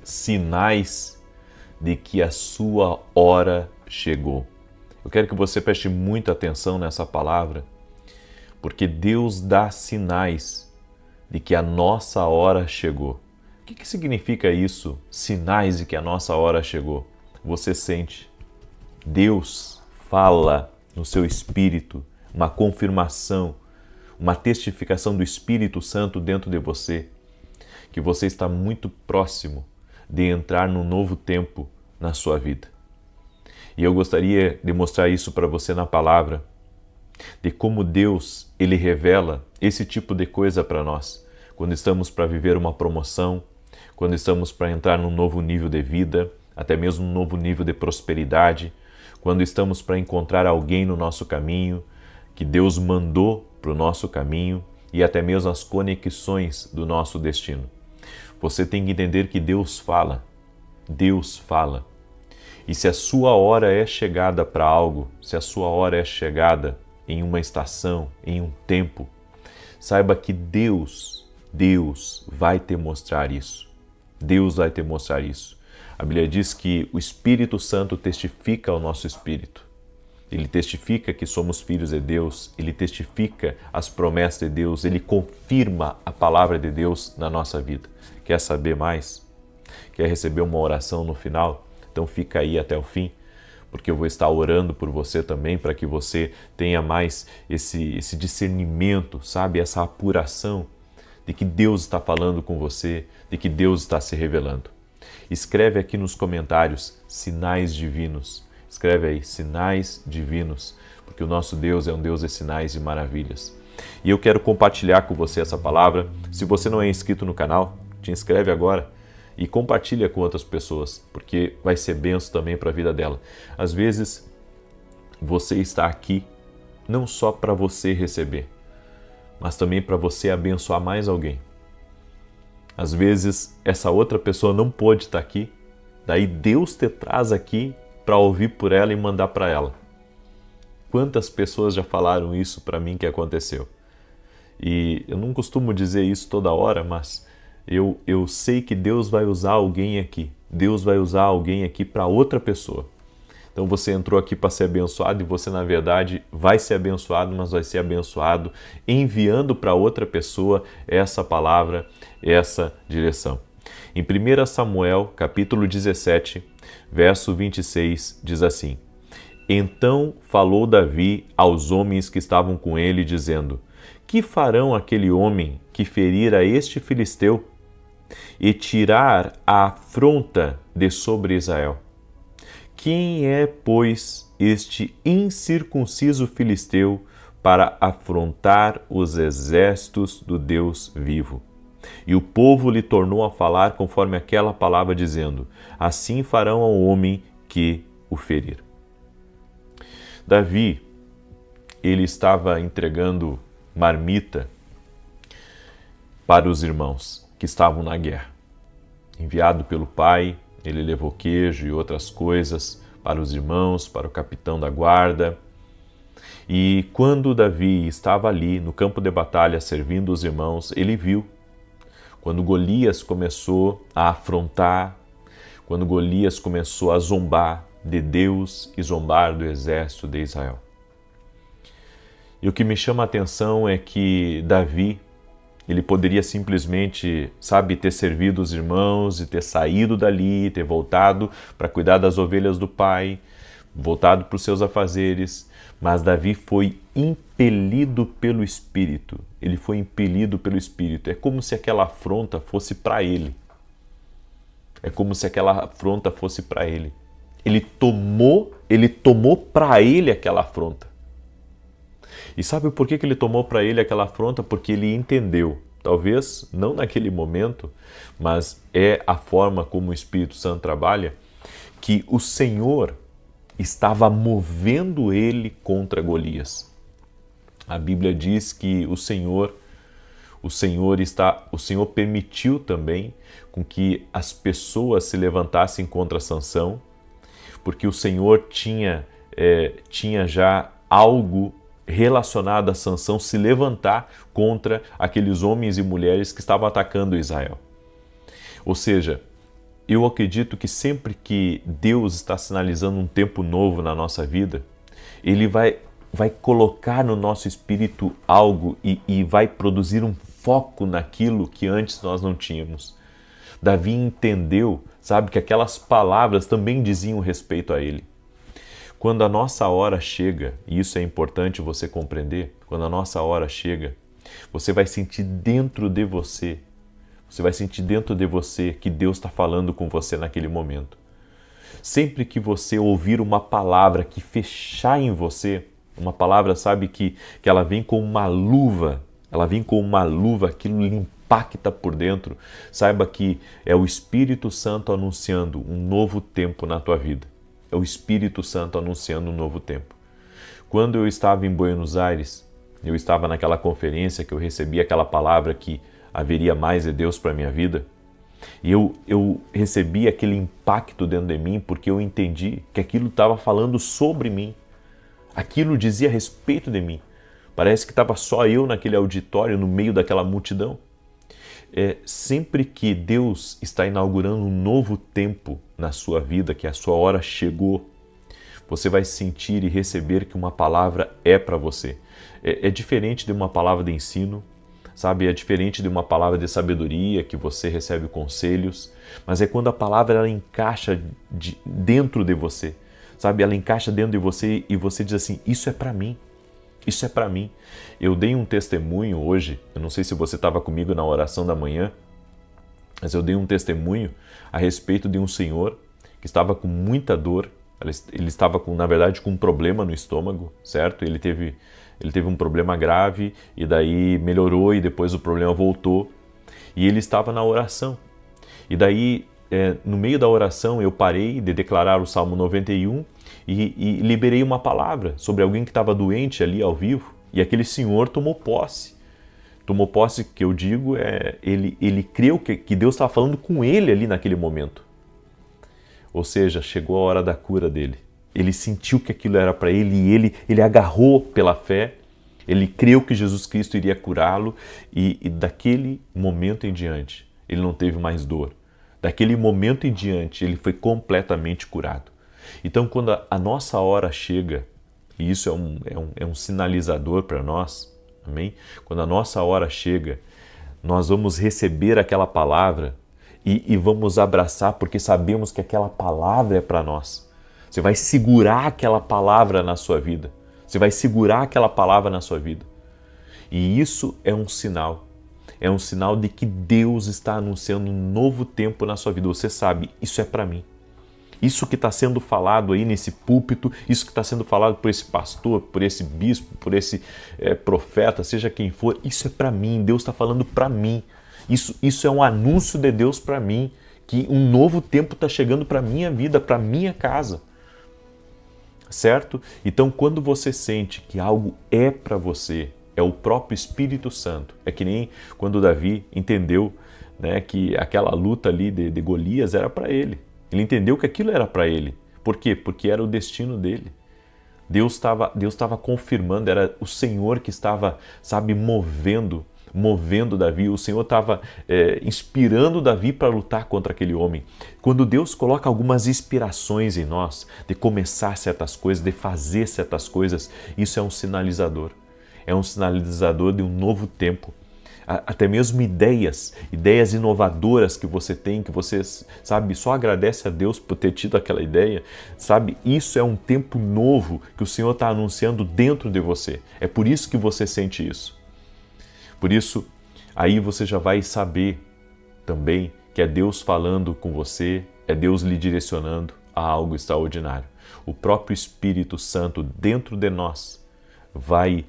sinais de que a sua hora chegou. Eu quero que você preste muita atenção nessa palavra, porque Deus dá sinais de que a nossa hora chegou. O que significa isso? Sinais de que a nossa hora chegou. Você sente, Deus fala no seu espírito, uma confirmação, uma testificação do Espírito Santo dentro de você, que você está muito próximo de entrar num novo tempo na sua vida. E eu gostaria de mostrar isso para você na palavra, de como Deus, Ele revela esse tipo de coisa para nós, quando estamos para viver uma promoção, quando estamos para entrar num novo nível de vida, até mesmo um novo nível de prosperidade, quando estamos para encontrar alguém no nosso caminho, que Deus mandou para o nosso caminho, e até mesmo as conexões do nosso destino. Você tem que entender que Deus fala. Deus fala. E se a sua hora é chegada para algo, se a sua hora é chegada em uma estação, em um tempo, saiba que Deus vai te mostrar isso. Deus vai te mostrar isso. A Bíblia diz que o Espírito Santo testifica ao nosso espírito. Ele testifica que somos filhos de Deus, ele testifica as promessas de Deus, ele confirma a palavra de Deus na nossa vida. Quer saber mais? Quer receber uma oração no final? Então fica aí até o fim, porque eu vou estar orando por você também, para que você tenha mais esse discernimento, sabe? Essa apuração de que Deus está falando com você, de que Deus está se revelando. Escreve aqui nos comentários, sinais divinos. Escreve aí, sinais divinos, porque o nosso Deus é um Deus de sinais e maravilhas. E eu quero compartilhar com você essa palavra. Se você não é inscrito no canal, te inscreve agora e compartilha com outras pessoas, porque vai ser bênção também para a vida dela. Às vezes, você está aqui não só para você receber, mas também para você abençoar mais alguém. Às vezes, essa outra pessoa não pôde estar aqui, daí Deus te traz aqui para ouvir por ela e mandar para ela. Quantas pessoas já falaram isso para mim que aconteceu? E eu não costumo dizer isso toda hora, mas eu sei que Deus vai usar alguém aqui. Deus vai usar alguém aqui para outra pessoa. Então você entrou aqui para ser abençoado e você, na verdade, vai ser abençoado, mas vai ser abençoado enviando para outra pessoa essa palavra, essa direção. Em 1 Samuel, capítulo 17, verso 26, diz assim: Então falou Davi aos homens que estavam com ele, dizendo: Que farão aquele homem que ferir a este filisteu e tirar a afronta de sobre Israel? Quem é, pois, este incircunciso filisteu para afrontar os exércitos do Deus vivo? E o povo lhe tornou a falar conforme aquela palavra, dizendo: Assim farão ao homem que o ferir. Davi, ele estava entregando marmita para os irmãos que estavam na guerra. Enviado pelo pai, ele levou queijo e outras coisas para os irmãos, para o capitão da guarda. E quando Davi estava ali no campo de batalha servindo os irmãos, ele viu quando Golias começou a afrontar, quando Golias começou a zombar de Deus e zombar do exército de Israel. E o que me chama a atenção é que Davi, ele poderia simplesmente, ter servido os irmãos e ter saído dali, ter voltado para cuidar das ovelhas do pai, voltado para os seus afazeres, mas Davi foi impelido pelo Espírito. Ele foi impelido pelo Espírito. É como se aquela afronta fosse para ele. É como se aquela afronta fosse para ele. Ele tomou para ele aquela afronta. E sabe por que ele tomou para ele aquela afronta? Porque ele entendeu, talvez não naquele momento, mas é a forma como o Espírito Santo trabalha, que o Senhor estava movendo ele contra Golias. A Bíblia diz que o Senhor permitiu também com que as pessoas se levantassem contra Sansão, porque o Senhor tinha já algo relacionado a Sansão se levantar contra aqueles homens e mulheres que estavam atacando Israel. Ou seja, eu acredito que sempre que Deus está sinalizando um tempo novo na nossa vida, Ele vai colocar no nosso espírito algo e vai produzir um foco naquilo que antes nós não tínhamos. Davi entendeu, sabe, que aquelas palavras também diziam respeito a ele. Quando a nossa hora chega, e isso é importante você compreender, quando a nossa hora chega, você vai sentir dentro de você, que Deus está falando com você naquele momento. Sempre que você ouvir uma palavra que fechar em você, uma palavra, sabe, que ela vem com uma luva, aquilo lhe impacta por dentro, saiba que é o Espírito Santo anunciando um novo tempo na tua vida. É o Espírito Santo anunciando um novo tempo. Quando eu estava em Buenos Aires, eu estava naquela conferência que eu recebi aquela palavra que haveria mais de Deus para a minha vida, e eu recebi aquele impacto dentro de mim porque eu entendi que aquilo estava falando sobre mim. Aquilo dizia a respeito de mim. Parece que estava só eu naquele auditório, no meio daquela multidão. Sempre que Deus está inaugurando um novo tempo na sua vida, que a sua hora chegou, você vai sentir e receber que uma palavra é para você. É diferente de uma palavra de ensino, sabe? É diferente de uma palavra de sabedoria, que você recebe conselhos, mas é quando a palavra ela encaixa dentro de você, sabe? Ela encaixa dentro de você e você diz assim, isso é para mim. Isso é para mim. Eu dei um testemunho hoje, eu não sei se você estava comigo na oração da manhã, mas eu dei um testemunho a respeito de um senhor que estava com muita dor, ele estava, na verdade, com um problema no estômago, certo? Ele teve um problema grave e daí melhorou e depois o problema voltou e ele estava na oração. E daí, no meio da oração, eu parei de declarar o Salmo 91 e liberei uma palavra sobre alguém que estava doente ali ao vivo, e aquele senhor tomou posse. Tomou posse, que eu digo, ele creu que Deus estava falando com ele ali naquele momento. Ou seja, chegou a hora da cura dele. Ele sentiu que aquilo era para ele e ele agarrou pela fé, ele creu que Jesus Cristo iria curá-lo e daquele momento em diante, ele não teve mais dor. Daquele momento em diante, ele foi completamente curado. Então, quando a nossa hora chega, e isso é um sinalizador para nós, amém? Quando a nossa hora chega, nós vamos receber aquela palavra e vamos abraçar, porque sabemos que aquela palavra é para nós. Você vai segurar aquela palavra na sua vida. Você vai segurar aquela palavra na sua vida. E isso é um sinal. É um sinal de que Deus está anunciando um novo tempo na sua vida. Você sabe, isso é para mim. Isso que está sendo falado aí nesse púlpito, isso que está sendo falado por esse pastor, por esse bispo, por esse profeta, seja quem for, isso é para mim, Deus está falando para mim. Isso é um anúncio de Deus para mim, que um novo tempo está chegando para a minha vida, para a minha casa. Certo? Então, quando você sente que algo é para você, é o próprio Espírito Santo. É que nem quando Davi entendeu, né, que aquela luta ali de Golias era para ele. Ele entendeu que aquilo era para ele. Por quê? Porque era o destino dele. Deus estava confirmando, era o Senhor que estava, sabe, movendo Davi. O Senhor estava inspirando Davi para lutar contra aquele homem. Quando Deus coloca algumas inspirações em nós, de começar certas coisas, de fazer certas coisas, isso é um sinalizador. É um sinalizador de um novo tempo. Até mesmo ideias inovadoras que você tem, que você, sabe, só agradece a Deus por ter tido aquela ideia, sabe? Isso é um tempo novo que o Senhor está anunciando dentro de você. É por isso que você sente isso. Por isso, aí você já vai saber também que é Deus falando com você, é Deus lhe direcionando a algo extraordinário. O próprio Espírito Santo dentro de nós vai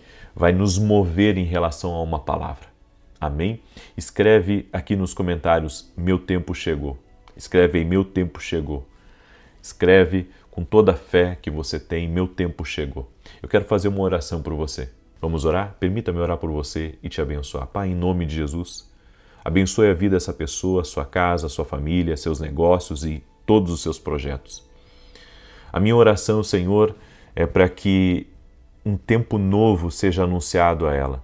nos mover em relação a uma palavra. Amém? Escreve aqui nos comentários, meu tempo chegou. Escreve aí, meu tempo chegou. Escreve com toda a fé que você tem, meu tempo chegou. Eu quero fazer uma oração por você. Vamos orar? Permita-me orar por você e te abençoar. Pai, em nome de Jesus, abençoe a vida dessa pessoa, sua casa, sua família, seus negócios e todos os seus projetos. A minha oração, Senhor, é para que um tempo novo seja anunciado a ela.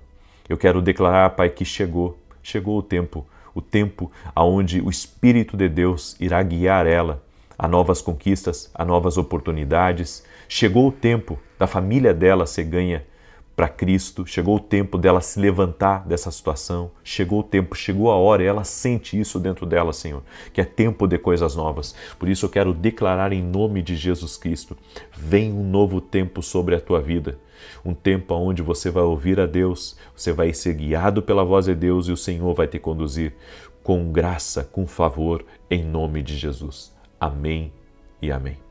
Eu quero declarar, Pai, que chegou o tempo, o tempo onde o Espírito de Deus irá guiar ela a novas conquistas, a novas oportunidades. Chegou o tempo da família dela ser ganha para Cristo, chegou o tempo dela se levantar dessa situação, chegou o tempo, chegou a hora, e ela sente isso dentro dela, Senhor, que é tempo de coisas novas. Por isso eu quero declarar em nome de Jesus Cristo, vem um novo tempo sobre a tua vida, um tempo onde você vai ouvir a Deus, você vai ser guiado pela voz de Deus e o Senhor vai te conduzir com graça, com favor, em nome de Jesus. Amém e amém.